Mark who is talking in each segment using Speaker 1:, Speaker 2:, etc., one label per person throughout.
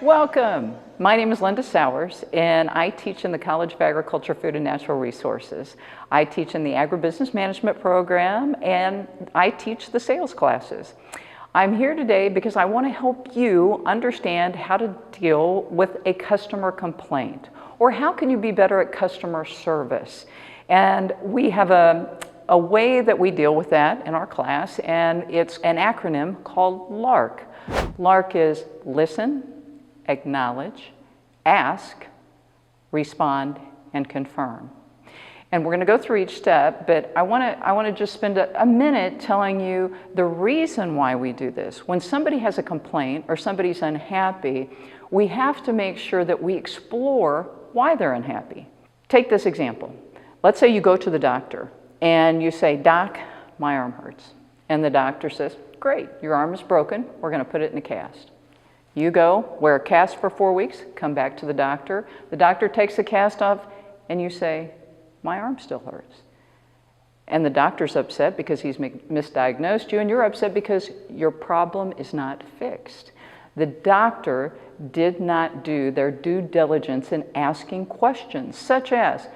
Speaker 1: Welcome. My name is Linda Sowers, and I teach in the College of Agriculture, Food, and Natural Resources. I teach in the Agribusiness Management program, and I teach the sales classes. I'm here today because I want to help you understand how to deal with a customer complaint, or how can you be better at customer service. And we have a way that we deal with that in our class, and it's an acronym called LARC. LARC is listen, acknowledge, ask, respond, and confirm. And we're going to go through each step, but I want to just spend a minute telling you the reason why we do this. When somebody has a complaint or somebody's unhappy, we have to make sure that we explore why they're unhappy. Take this example. Let's say you go to the doctor and you say, "Doc, my arm hurts." And the doctor says, "Great, your arm is broken. We're going to put it in a cast." You go, wear a cast for 4 weeks, come back to the doctor. The doctor takes the cast off and you say, "My arm still hurts." And the doctor's upset because he's misdiagnosed you, and you're upset because your problem is not fixed. The doctor did not do their due diligence in asking questions such as,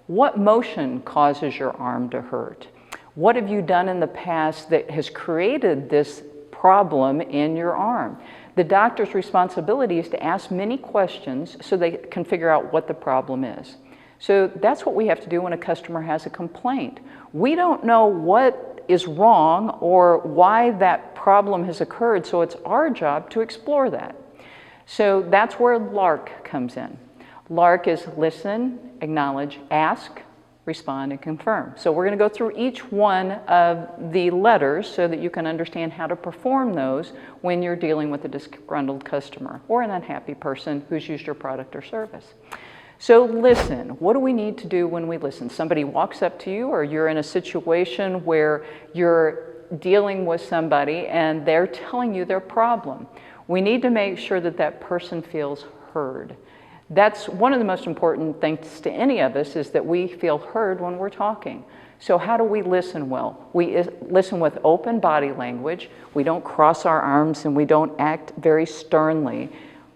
Speaker 1: what motion causes your arm to hurt? What have you done in the past that has created this problem in your arm? The doctor's responsibility is to ask many questions so they can figure out what the problem is. So that's what we have to do when a customer has a complaint. We don't know what is wrong or why that problem has occurred, so it's our job to explore that. So that's where LARC comes in. LARC is listen, acknowledge, ask, respond, and confirm. So we're going to go through each one of the letters so that you can understand how to perform those when you're dealing with a disgruntled customer or an unhappy person who's used your product or service. So listen, what do we need to do when we listen? Somebody walks up to you, or you're in a situation where you're dealing with somebody and they're telling you their problem. We need to make sure that that person feels heard. That's one of the most important things to any of us, is that we feel heard when we're talking. So how do we listen well? We listen with open body language. We don't cross our arms and we don't act very sternly.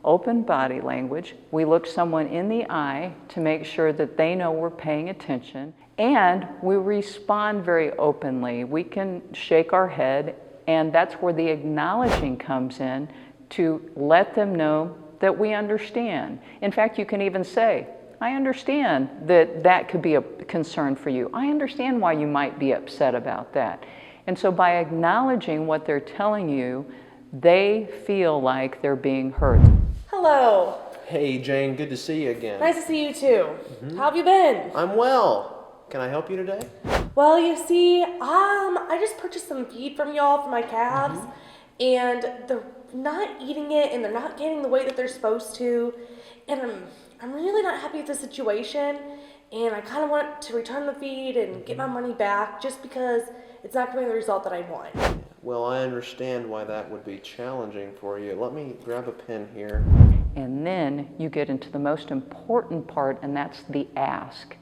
Speaker 1: Open body language. We look someone in the eye to make sure that they know we're paying attention. And we respond very openly. We can shake our head, and that's where the acknowledging comes in, to let them know that we understand. In fact, you can even say, "I understand that that could be a concern for you. I understand why you might be upset about that." And so by acknowledging what they're telling you, they feel like they're being heard.
Speaker 2: Hello.
Speaker 3: Hey Jane, good to see you again.
Speaker 2: Nice to see you too. How have you been?
Speaker 3: I'm well. Can I help you today?
Speaker 2: Well, you see, I just purchased some feed from y'all for my calves, and they're not eating it, and they're not gaining the weight that they're supposed to, and I'm really not happy with the situation, and I kind of want to return the feed and get my money back, just because it's not giving the result that I want.
Speaker 3: Well, I understand why that would be challenging for you. Let me grab a pen here.
Speaker 1: And then you get into the most important part, and that's the ask.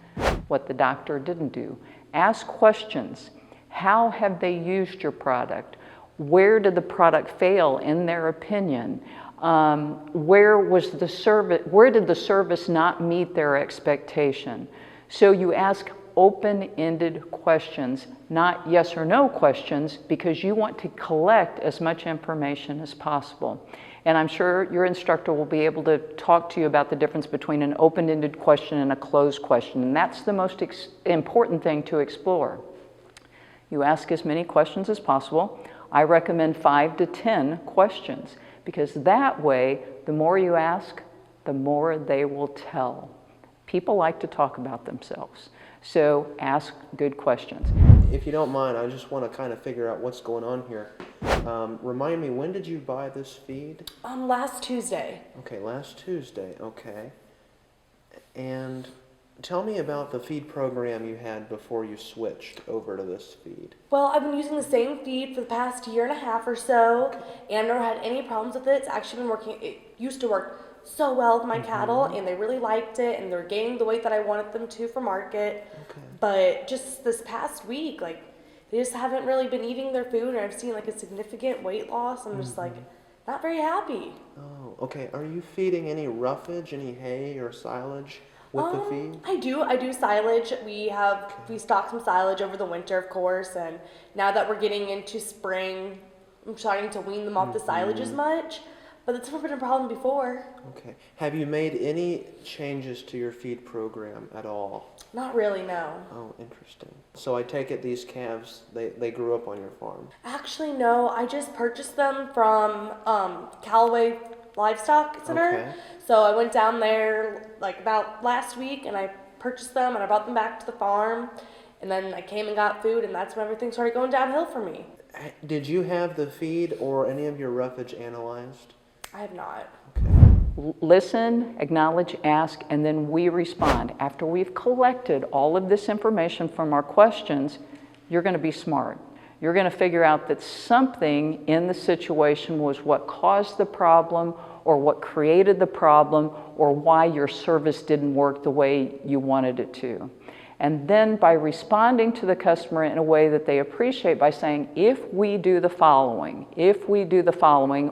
Speaker 1: What the doctor didn't do. Ask questions. How have they used your product? Where did the product fail in their opinion? Where did the service not meet their expectation? So you ask open-ended questions, not yes or no questions, because you want to collect as much information as possible. And I'm sure your instructor will be able to talk to you about the difference between an open-ended question and a closed question. And that's the most important thing to explore. You ask as many questions as possible. I recommend 5 to 10 questions, because that way, the more you ask, the more they will tell. People like to talk about themselves. So ask good questions.
Speaker 3: If you don't mind, I just want to kind of figure out what's going on here. Remind me, when did you buy this feed?
Speaker 2: Last Tuesday.
Speaker 3: Okay, last Tuesday, okay. And tell me about the feed program you had before you switched over to this feed.
Speaker 2: Well, I've been using the same feed for the past year and a half or so, and I've never had any problems with it. It's actually been working. It used to work so well with my cattle, and they really liked it, and they're gaining the weight that I wanted them to for market.
Speaker 3: Okay.
Speaker 2: But just this past week, like, they just haven't really been eating their food, and I've seen like a significant weight loss. I'm just like not very happy.
Speaker 3: Oh, Okay. Are you feeding any roughage, any hay or silage with the feed?
Speaker 2: I do silage. We stock some silage over the winter, of course, and now that we're getting into spring, I'm starting to wean them off the silage as much. But that's never been a problem before.
Speaker 3: Okay. Have you made any changes to your feed program at all?
Speaker 2: Not really, no.
Speaker 3: Oh, interesting. So I take it these calves, they grew up on your farm?
Speaker 2: Actually, no. I just purchased them from Callaway Livestock Center.
Speaker 3: Okay.
Speaker 2: So I went down there like about last week and I purchased them and I brought them back to the farm. And then I came and got food and that's when everything started going downhill for me.
Speaker 3: Did you have the feed or any of your roughage analyzed?
Speaker 2: I have not.
Speaker 3: Okay.
Speaker 1: Listen, acknowledge, ask, and then we respond. After we've collected all of this information from our questions, you're going to be smart. You're going to figure out that something in the situation was what caused the problem or what created the problem or why your service didn't work the way you wanted it to. And then by responding to the customer in a way that they appreciate by saying, if we do the following,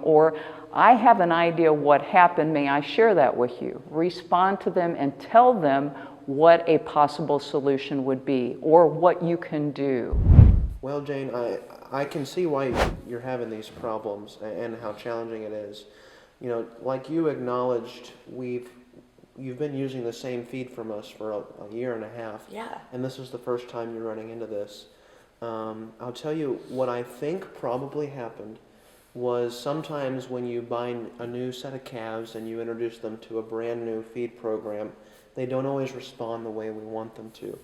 Speaker 1: or I have an idea what happened, may I share that with you? Respond to them and tell them what a possible solution would be or what you can do.
Speaker 3: Well, Jane, I can see why you're having these problems and how challenging it is. You know, like you acknowledged, you've been using the same feed from us for a year and a half.
Speaker 2: Yeah.
Speaker 3: And this is the first time you're running into this. I'll tell you what I think probably happened was sometimes when you buy a new set of calves and you introduce them to a brand new feed program, they don't always respond the way we want them to.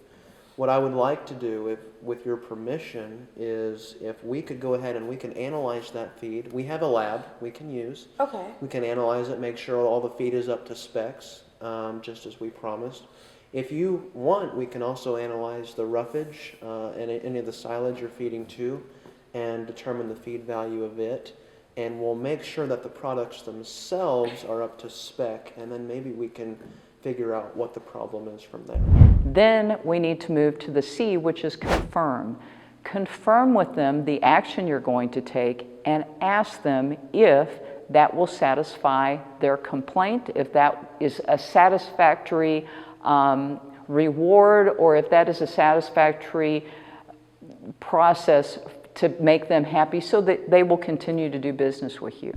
Speaker 3: What I would like to do, with your permission, is if we could go ahead and we can analyze that feed. We have a lab we can use.
Speaker 2: Okay.
Speaker 3: We can analyze it, make sure all the feed is up to specs, just as we promised. If you want, we can also analyze the roughage and any of the silage you're feeding to and determine the feed value of it. And we'll make sure that the products themselves are up to spec, and then maybe we can figure out what the problem is from there.
Speaker 1: Then we need to move to the C, which is confirm. Confirm with them the action you're going to take and ask them if that will satisfy their complaint, if that is a satisfactory reward, or if that is a satisfactory process to make them happy so that they will continue to do business with you.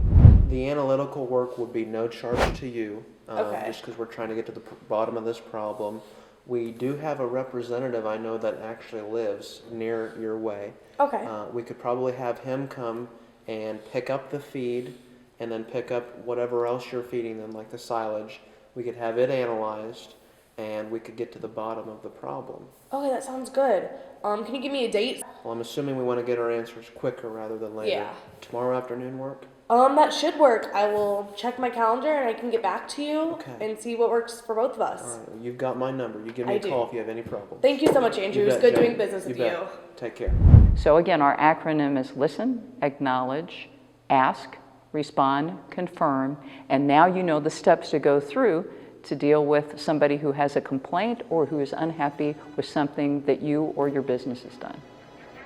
Speaker 3: The analytical work would be no charge to you,
Speaker 2: Okay.
Speaker 3: just because we're trying to get to the bottom of this problem. We do have a representative I know that actually lives near your way.
Speaker 2: Okay.
Speaker 3: We could probably have him come and pick up the feed and then pick up whatever else you're feeding them, like the silage. We could have it analyzed and we could get to the bottom of the problem.
Speaker 2: Okay, that sounds good. Can you give me a date?
Speaker 3: Well, I'm assuming we want to get our answers quicker rather than later.
Speaker 2: Yeah.
Speaker 3: Tomorrow afternoon work?
Speaker 2: That should work. I will check my calendar and I can get back to you
Speaker 3: Okay.
Speaker 2: and see what works for both of us.
Speaker 3: All right, well, you've got my number. You give me
Speaker 2: I
Speaker 3: a call
Speaker 2: do.
Speaker 3: if you have any problems.
Speaker 2: Thank you so much, Andrew.
Speaker 3: You
Speaker 2: It was
Speaker 3: bet,
Speaker 2: good
Speaker 3: Jane.
Speaker 2: doing business with you.
Speaker 3: bet. Take care.
Speaker 1: So again, our acronym is listen, acknowledge, ask, respond, confirm, and now you know the steps to go through to deal with somebody who has a complaint or who is unhappy with something that you or your business has done.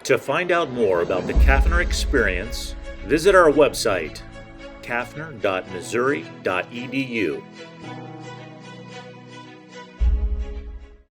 Speaker 4: To find out more about the Kaffner experience, visit our website, kaffner.missouri.edu.